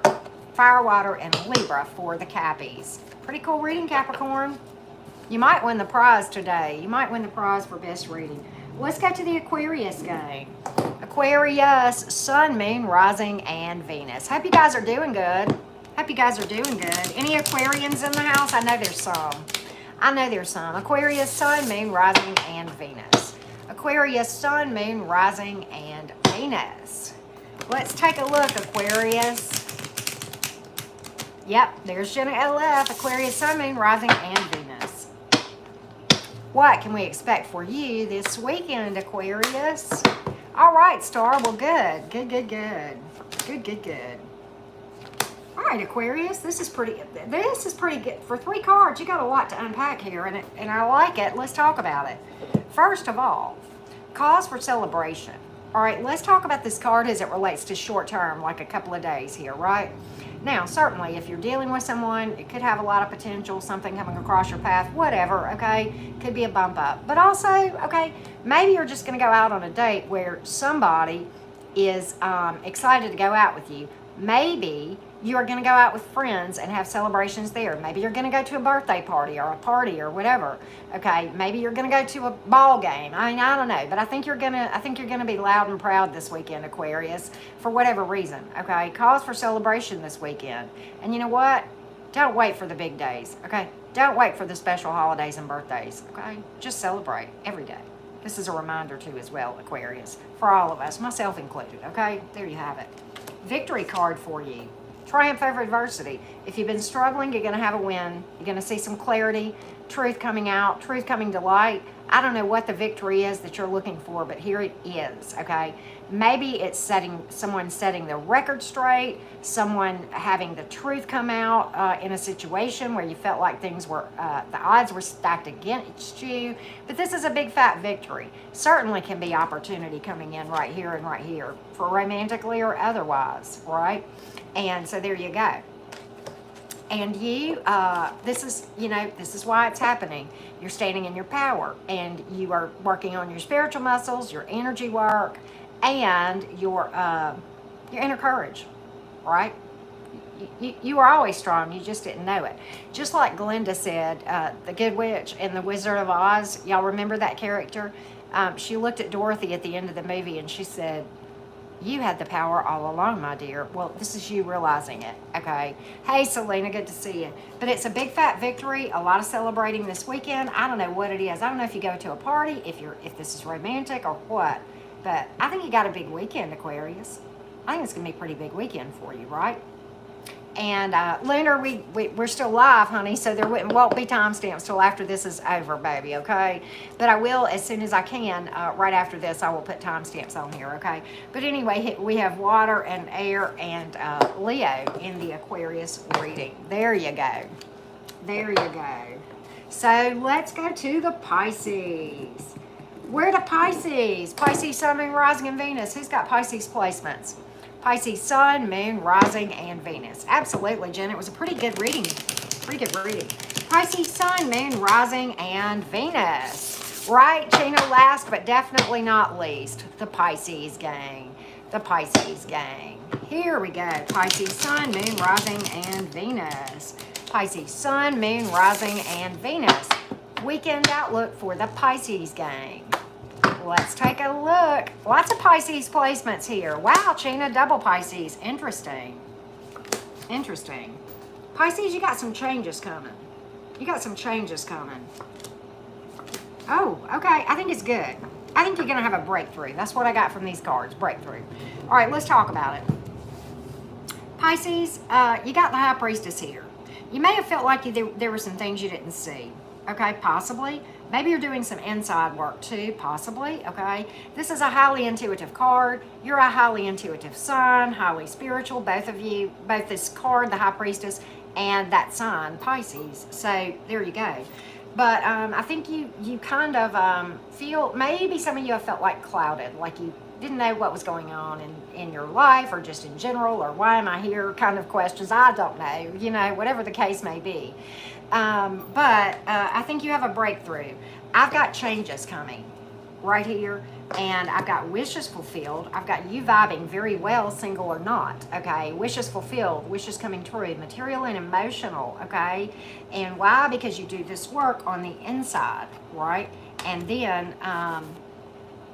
Fire, water, and Libra for the Cappies. Pretty cool reading, Capricorn. You might win the prize today. You might win the prize for best reading. Let's go to the Aquarius game. Aquarius, Sun, Moon, Rising, and Venus. Hope you guys are doing good. Hope you guys are doing good. Any Aquarians in the house? I know there's some. Aquarius, Sun, Moon, Rising, and Venus. Aquarius, Sun, Moon, Rising, and Venus. Let's take a look, Aquarius. Yep, there's Jenna LF. Aquarius, Sun, Moon, Rising, and Venus. What can we expect for you this weekend, Aquarius? All right, Star. Well, good. Good. All right, Aquarius. This is pretty good. For 3 cards, you got a lot to unpack here, and I like it. Let's talk about it. First of all, cause for celebration. All right, let's talk about this card as it relates to short term, like a couple of days here, right? Now, certainly, if you're dealing with someone, it could have a lot of potential, something coming across your path, whatever, okay? Could be a bump up. But also, okay, maybe you're just going to go out on a date where somebody is excited to go out with you. Maybe you are going to go out with friends and have celebrations there. Maybe you're going to go to a birthday party or a party or whatever. Okay, maybe you're going to go to a ball game. I mean, I don't know, but I think you're going to be loud and proud this weekend, Aquarius, for whatever reason. Okay, cause for celebration this weekend. And you know what? Don't wait for the big days. Okay, don't wait for the special holidays and birthdays. Okay, just celebrate every day. This is a reminder too, as well, Aquarius, for all of us, myself included. Okay, there you have it. Victory card for you. Triumph over adversity. If you've been struggling, you're going to have a win. You're going to see some clarity, truth coming out, truth coming to light. I don't know what the victory is that you're looking for, but here it is, okay? Maybe it's someone setting the record straight, someone having the truth come out in a situation where you felt like things were, the odds were stacked against you. But this is a big fat victory. Certainly can be opportunity coming in right here and right here for romantically or otherwise, right? And so there you go. And you, this is why it's happening. You're standing in your power, and you are working on your spiritual muscles, your energy work, and your inner courage, right? You are always strong. You just didn't know it. Just like Glinda said, the Good Witch in The Wizard of Oz. Y'all remember that character? She looked at Dorothy at the end of the movie, and she said, "You had the power all along, my dear." Well, this is you realizing it, okay? Hey, Selena, good to see you. But it's a big fat victory, a lot of celebrating this weekend. I don't know what it is. I don't know if you go to a party, if this is romantic or what. But I think you got a big weekend, Aquarius. I think it's going to be a pretty big weekend for you, right? And Lunar, we're still live, honey, so there won't be timestamps till after this is over, baby, okay? But I will, as soon as I can, right after this, I will put timestamps on here, okay? But anyway, we have water and air and Leo in the Aquarius reading. There you go. There you go. So let's go to the Pisces. Where the Pisces? Pisces, Sun, Moon, Rising, and Venus. Who's got Pisces placements? Pisces, Sun, Moon, Rising, and Venus. Absolutely, Jen. It was a pretty good reading. Pisces, Sun, Moon, Rising, and Venus. Right, Gina, last but definitely not least, the Pisces gang. The Pisces gang. Here we go. Pisces, Sun, Moon, Rising, and Venus. Pisces, Sun, Moon, Rising, and Venus. Weekend outlook for the Pisces gang. Let's take a look. Lots of Pisces placements here. Wow, Chena, double Pisces. Interesting. Pisces, you got some changes coming. Oh, okay. I think it's good. I think you're going to have a breakthrough. That's what I got from these cards. Breakthrough. All right, let's talk about it. Pisces, you got the High Priestess here. You may have felt like there were some things you didn't see. Okay, possibly. Maybe you're doing some inside work too, possibly, okay? This is a highly intuitive card. You're a highly intuitive sign, highly spiritual, both of you, both this card, the High Priestess, and that sign, Pisces. So there you go. But I think you kind of feel, maybe some of you have felt like clouded, like you didn't know what was going on in your life or just in general, or why am I here kind of questions. I don't know, whatever the case may be. But I think you have a breakthrough. I've got changes coming right here, and I've got wishes fulfilled. I've got you vibing very well, single or not, okay? Wishes fulfilled, wishes coming true, material and emotional, okay? And why? Because you do this work on the inside, right? And then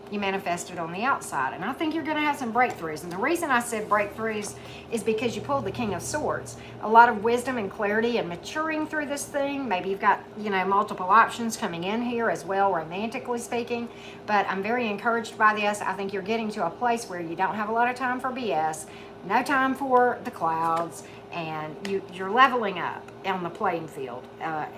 you manifest it on the outside. And I think you're going to have some breakthroughs. And the reason I said breakthroughs is because you pulled the King of Swords. A lot of wisdom and clarity and maturing through this thing. Maybe you've got, multiple options coming in here as well, romantically speaking. But I'm very encouraged by this. I think you're getting to a place where you don't have a lot of time for BS. No time for the clouds. And you're leveling up on the playing field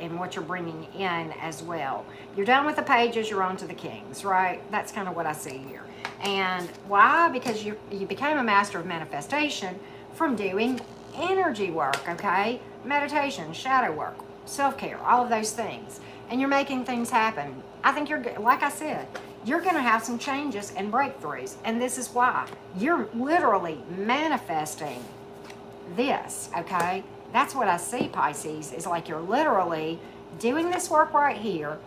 in what you're bringing in as well. You're done with the pages, you're on to the kings, right? That's kind of what I see here. And why? Because you became a master of manifestation from doing energy work, okay? Meditation, shadow work, self-care, all of those things. And you're making things happen. I think you're, like I said, you're going to have some changes and breakthroughs. And this is why. You're literally manifesting this, okay? That's what I see, Pisces, is like you're literally doing this work right here,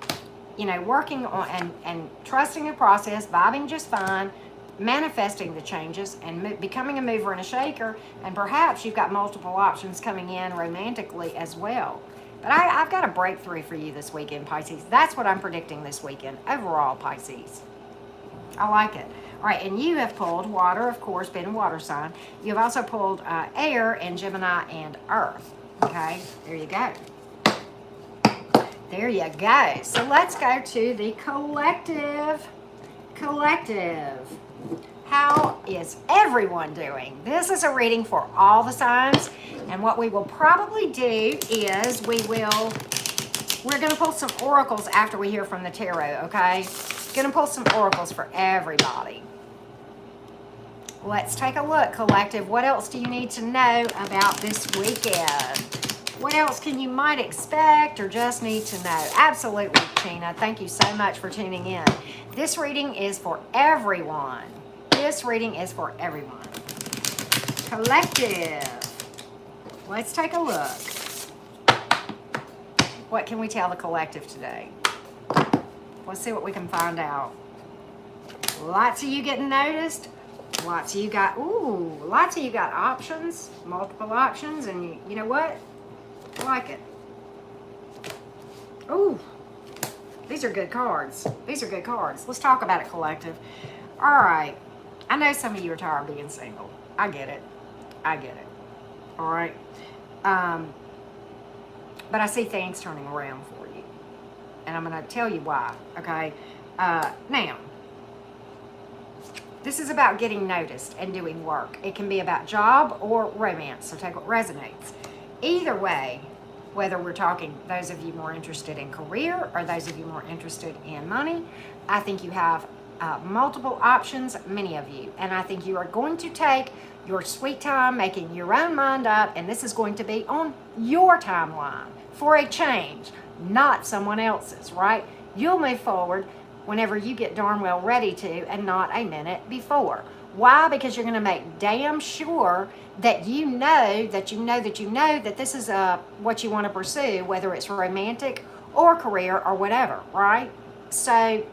you know, working on and trusting the process, vibing just fine, manifesting the changes and becoming a mover and a shaker. And perhaps you've got multiple options coming in romantically as well. But I've got a breakthrough for you this weekend, Pisces. That's what I'm predicting this weekend overall, Pisces. I like it. All right, and you have pulled water, of course, being a water sign. You have also pulled air and Gemini and Earth. Okay, there you go. There you go. So let's go to the collective. Collective. How is everyone doing? This is a reading for all the signs. And what we will probably do is we're going to pull some oracles after we hear from the tarot, okay? Going to pull some oracles for everybody. Let's take a look, collective. What else do you need to know about this weekend? What else can you might expect or just need to know? Absolutely, Tina. Thank you so much for tuning in. This reading is for everyone. This reading is for everyone. Collective. Let's take a look. What can we tell the collective today? Let's see what we can find out. Lots of you getting noticed. Lots of you got, lots of you got options, multiple options, and you know what? I like it. Ooh, these are good cards. These are good cards. Let's talk about it, collective. All right. I know some of you are tired of being single. I get it. I get it. All right. But I see things turning around for you. And I'm going to tell you why, okay? Now, this is about getting noticed and doing work. It can be about job or romance, so take what resonates. Either way, whether we're talking those of you more interested in career or those of you more interested in money, I think you have multiple options, many of you. And I think you are going to take your sweet time making your own mind up, and this is going to be on your timeline for a change, not someone else's, right? You'll move forward whenever you get darn well ready to, and not a minute before. Why? Because you're going to make damn sure that you know that this is what you want to pursue, whether it's romantic or career or whatever, right? So,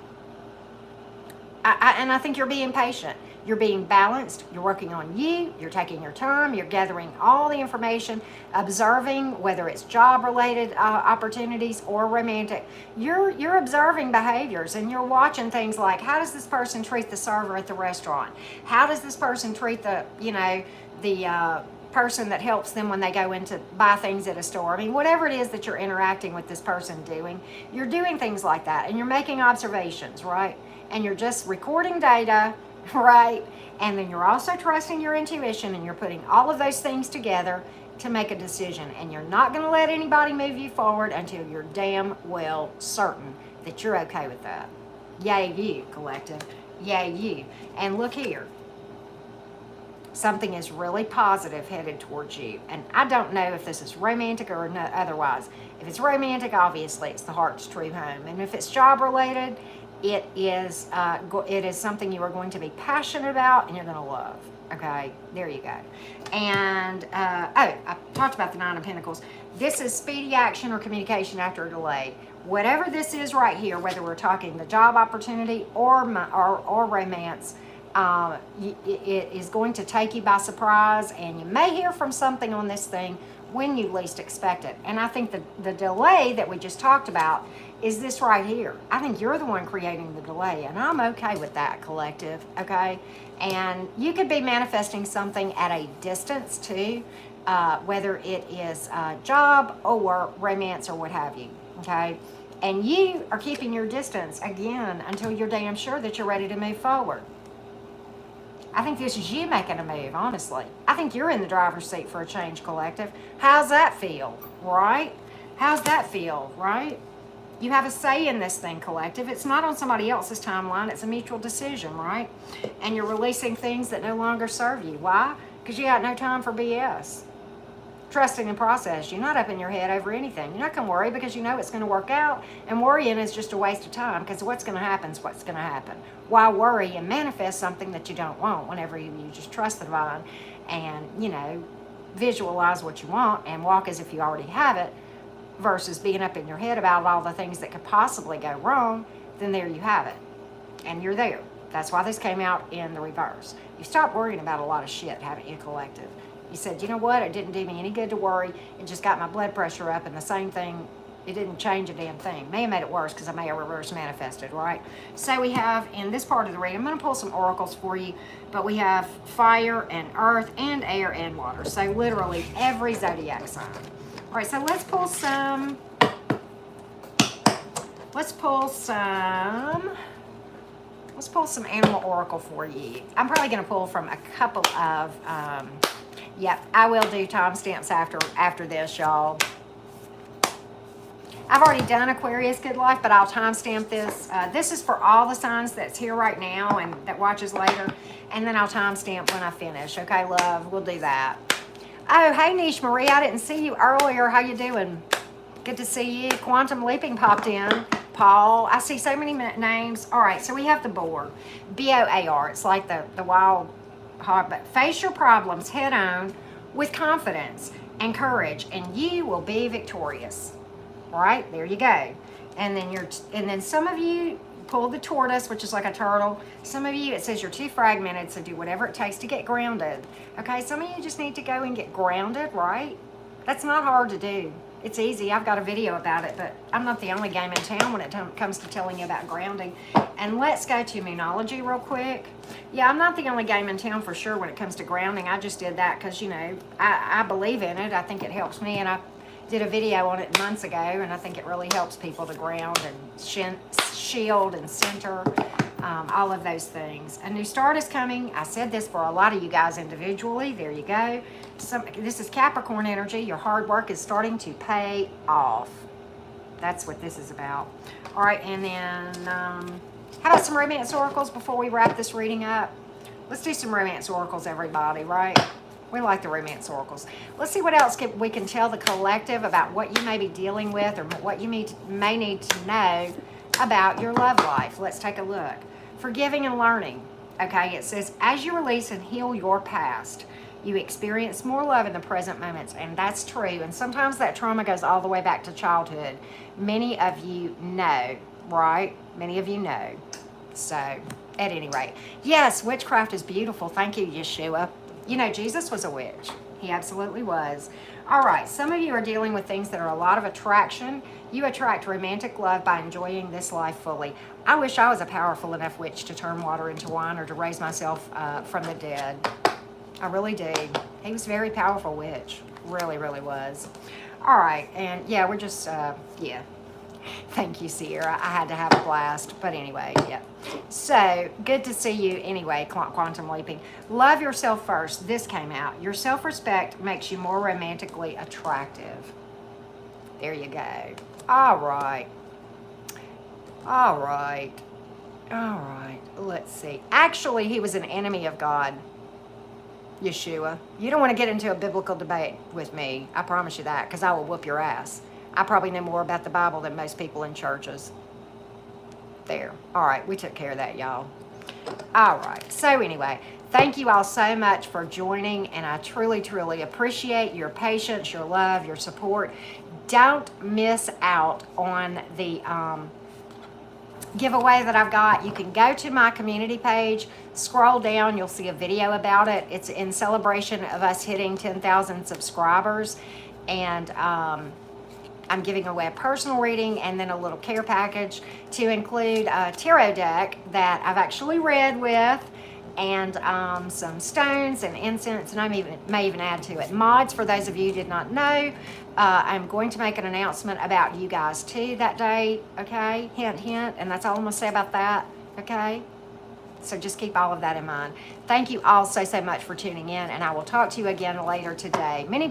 I think you're being patient. You're being balanced. You're working on you. You're taking your time. You're gathering all the information, observing whether it's job-related opportunities or romantic. You're observing behaviors, and you're watching things like, how does this person treat the server at the restaurant? How does this person treat the person that helps them when they go in to buy things at a store? I mean, whatever it is that you're interacting with this person doing, you're doing things like that, and you're making observations, right? And you're just recording data, right? And then you're also trusting your intuition, and you're putting all of those things together to make a decision. And you're not going to let anybody move you forward until you're damn well certain that you're okay with that. Yay you, collective. Yay you. And look here. Something is really positive headed towards you. And I don't know if this is romantic or no, otherwise. If it's romantic, obviously it's the heart's true home. And if it's job related, it is something you are going to be passionate about and you're going to love. Okay, there you go. And, I talked about the Nine of Pentacles. This is speedy action or communication after a delay. Whatever this is right here, whether we're talking the job opportunity or romance, it is going to take you by surprise, and you may hear from something on this thing when you least expect it. And I think the delay that we just talked about is this right here. I think you're the one creating the delay, and I'm okay with that, collective, okay? And you could be manifesting something at a distance too, whether it is a job or romance or what have you, okay? And you are keeping your distance, again, until you're damn sure that you're ready to move forward. I think this is you making a move, honestly. I think you're in the driver's seat for a change, collective. How's that feel, right? How's that feel, right? You have a say in this thing, collective. It's not on somebody else's timeline. It's a mutual decision, right? And you're releasing things that no longer serve you. Why? Because you got no time for BS. Trusting the process. You're not up in your head over anything. You're not going to worry because you know it's going to work out. And worrying is just a waste of time because what's going to happen is what's going to happen. Why worry and manifest something that you don't want whenever you just trust the divine and, you know, visualize what you want and walk as if you already have it versus being up in your head about all the things that could possibly go wrong, then there you have it. And you're there. That's why this came out in the reverse. You stopped worrying about a lot of shit, haven't you, collective? You said, you know what, it didn't do me any good to worry. It just got my blood pressure up and the same thing, it didn't change a damn thing. May have made it worse because I may have reverse manifested, right? So we have, in this part of the reading, I'm going to pull some oracles for you, but we have fire and earth and air and water. So literally every zodiac sign. All right, so let's pull some animal oracle for you. I'm probably going to pull from a couple of, yep, I will do timestamps after this, y'all. I've already done Aquarius Good Life, but I'll timestamp this. This is for all the signs that's here right now and that watches later, and then I'll timestamp when I finish. Okay, love, we'll do that. Oh, hey, Niche Marie, I didn't see you earlier. How you doing? Good to see you. Quantum Leaping popped in. Paul, I see so many names. All right, so we have the board. BOAR, it's like the wild heart, but face your problems head on with confidence and courage, and you will be victorious. All right, there you go. And then some of you pull the tortoise, which is like a turtle. Some of you, it says you're too fragmented, so do whatever it takes to get grounded. Okay, some of you just need to go and get grounded, right? That's not hard to do. It's easy. I've got a video about it, but I'm not the only game in town when it comes to telling you about grounding. And let's go to Moonology real quick. Yeah, I'm not the only game in town for sure when it comes to grounding. I just did that because, you know, I believe in it. I think it helps me, and I did a video on it months ago, and I think it really helps people to ground and shield and center, all of those things. A new start is coming. I said this for a lot of you guys individually. There you go. This is Capricorn energy. Your hard work is starting to pay off. That's what this is about. All right, and then how about some romance oracles before we wrap this reading up? Let's do some romance oracles, everybody, right? We like the romance oracles. Let's see what else we can tell the collective about what you may be dealing with or what you may need to know about your love life. Let's take a look. Forgiving and learning. Okay, it says, as you release and heal your past, you experience more love in the present moments. And that's true. And sometimes that trauma goes all the way back to childhood. Many of you know, right? Many of you know. So, at any rate, yes, witchcraft is beautiful. Thank you, Yeshua. You know, Jesus was a witch. He absolutely was. All right, some of you are dealing with things that are a lot of attraction. You attract romantic love by enjoying this life fully. I wish I was a powerful enough witch to turn water into wine or to raise myself from the dead. I really do. He was a very powerful witch. Really, really was. All right, and yeah, we're just, yeah. Thank you, Sierra. I had to have a blast. But anyway, yeah. So, good to see you anyway, Quantum Leaping. Love yourself first. This came out. Your self-respect makes you more romantically attractive. There you go. All right. All right. All right. Let's see. Actually, he was an enemy of God. Yeshua. You don't want to get into a biblical debate with me. I promise you that, because I will whoop your ass. I probably know more about the Bible than most people in churches. There. All right, we took care of that, y'all. All right. So anyway, thank you all so much for joining, and I truly, truly appreciate your patience, your love, your support. Don't miss out on the giveaway that I've got. You can go to my community page, scroll down, you'll see a video about it. It's in celebration of us hitting 10,000 subscribers, and I'm giving away a personal reading and then a little care package to include a tarot deck that I've actually read with, and some stones and incense, and I may even add to it. Mods, for those of you who did not know, I'm going to make an announcement about you guys too that day, okay? Hint, hint, and that's all I'm going to say about that, okay? So just keep all of that in mind. Thank you all so much for tuning in, and I will talk to you again later today. Many